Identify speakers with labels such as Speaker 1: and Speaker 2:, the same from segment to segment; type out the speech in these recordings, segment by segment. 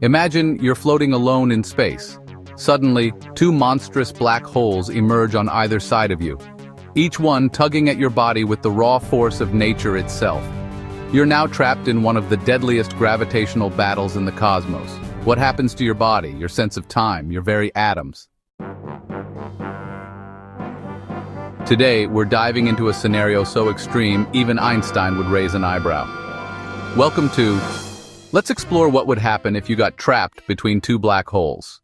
Speaker 1: Imagine you're floating alone in space. Suddenly, two monstrous black holes emerge on either side of you, each one tugging at your body with the raw force of nature itself. You're now trapped in one of the deadliest gravitational battles in the cosmos. What happens to your body, your sense of time, your very atoms? Today, we're diving into a scenario so extreme, even Einstein would raise an eyebrow. Welcome to... Let's explore what would happen if you got trapped between two black holes.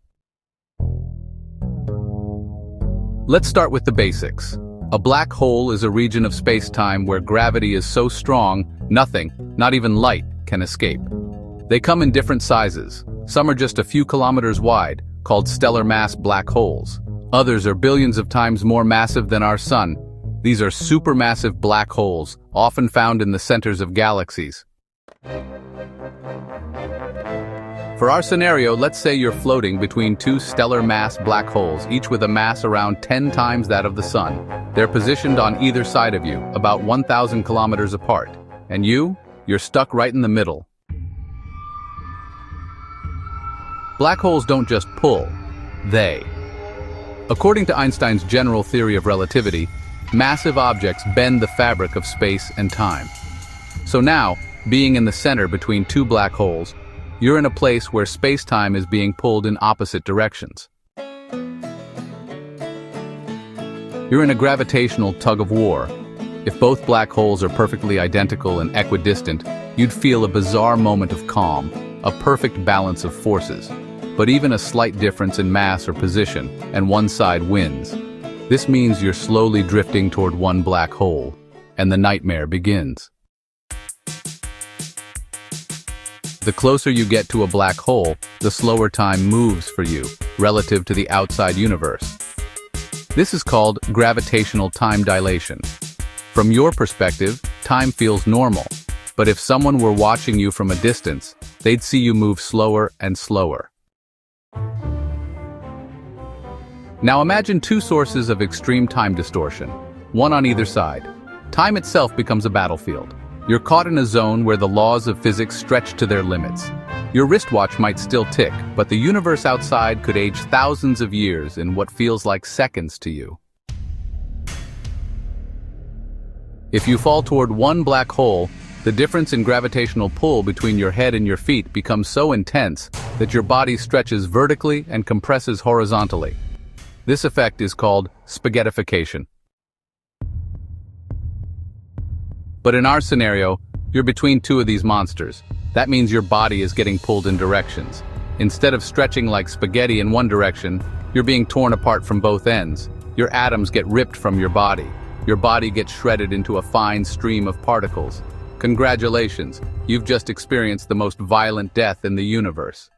Speaker 1: Let's start with the basics. A black hole is a region of space-time where gravity is so strong, nothing, not even light, can escape. They come in different sizes. Some are just a few kilometers wide, called stellar mass black holes. Others are billions of times more massive than our sun. These are supermassive black holes, often found in the centers of galaxies. For our scenario, let's say you're floating between two stellar mass black holes, each with a mass around 10 times that of the sun. They're positioned on either side of you, about 1,000 kilometers apart. And you're stuck right in the middle. Black holes don't just pull, they. According to Einstein's general theory of relativity, massive objects bend the fabric of space and time. So now, being in the center between two black holes, you're in a place where space-time is being pulled in opposite directions. You're in a gravitational tug-of-war. If both black holes are perfectly identical and equidistant, you'd feel a bizarre moment of calm, a perfect balance of forces. But even a slight difference in mass or position, and one side wins. This means you're slowly drifting toward one black hole, and the nightmare begins. The closer you get to a black hole, the slower time moves for you, relative to the outside universe. This is called gravitational time dilation. From your perspective, time feels normal, but if someone were watching you from a distance, they'd see you move slower and slower. Now imagine two sources of extreme time distortion, one on either side. Time itself becomes a battlefield. You're caught in a zone where the laws of physics stretch to their limits. Your wristwatch might still tick, but the universe outside could age thousands of years in what feels like seconds to you. If you fall toward one black hole, the difference in gravitational pull between your head and your feet becomes so intense that your body stretches vertically and compresses horizontally. This effect is called spaghettification. But in our scenario, you're between two of these monsters. That means your body is getting pulled in directions. Instead of stretching like spaghetti in one direction, you're being torn apart from both ends. Your atoms get ripped from your body. Your body gets shredded into a fine stream of particles. Congratulations, you've just experienced the most violent death in the universe.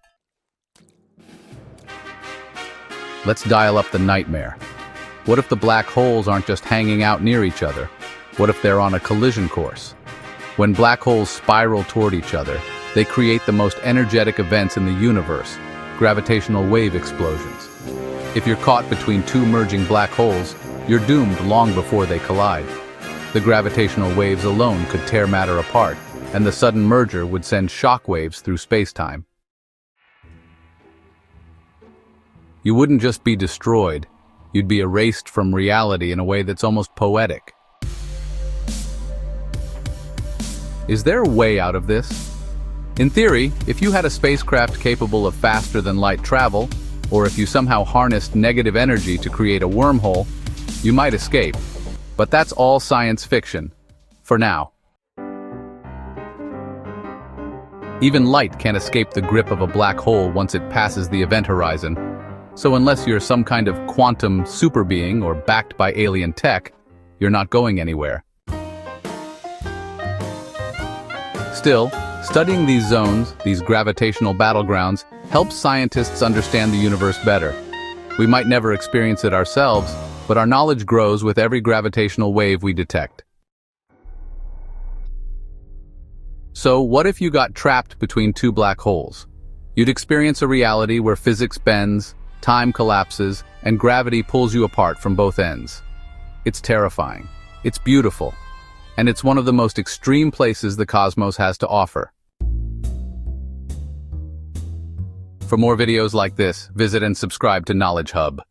Speaker 1: Let's dial up the nightmare. What if the black holes aren't just hanging out near each other? What if they're on a collision course? When black holes spiral toward each other, they create the most energetic events in the universe, gravitational wave explosions. If you're caught between two merging black holes, you're doomed long before they collide. The gravitational waves alone could tear matter apart, and the sudden merger would send shockwaves through space-time. You wouldn't just be destroyed, you'd be erased from reality in a way that's almost poetic. Is there a way out of this? In theory, if you had a spacecraft capable of faster-than-light travel, or if you somehow harnessed negative energy to create a wormhole, you might escape. But that's all science fiction, for now. Even light can't escape the grip of a black hole once it passes the event horizon. So unless you're some kind of quantum superbeing or backed by alien tech, you're not going anywhere. Still, studying these zones, these gravitational battlegrounds, helps scientists understand the universe better. We might never experience it ourselves, but our knowledge grows with every gravitational wave we detect. So, what if you got trapped between two black holes? You'd experience a reality where physics bends, time collapses, and gravity pulls you apart from both ends. It's terrifying. It's beautiful. And it's one of the most extreme places the cosmos has to offer. For more videos like this, visit and subscribe to Knowledge Hub.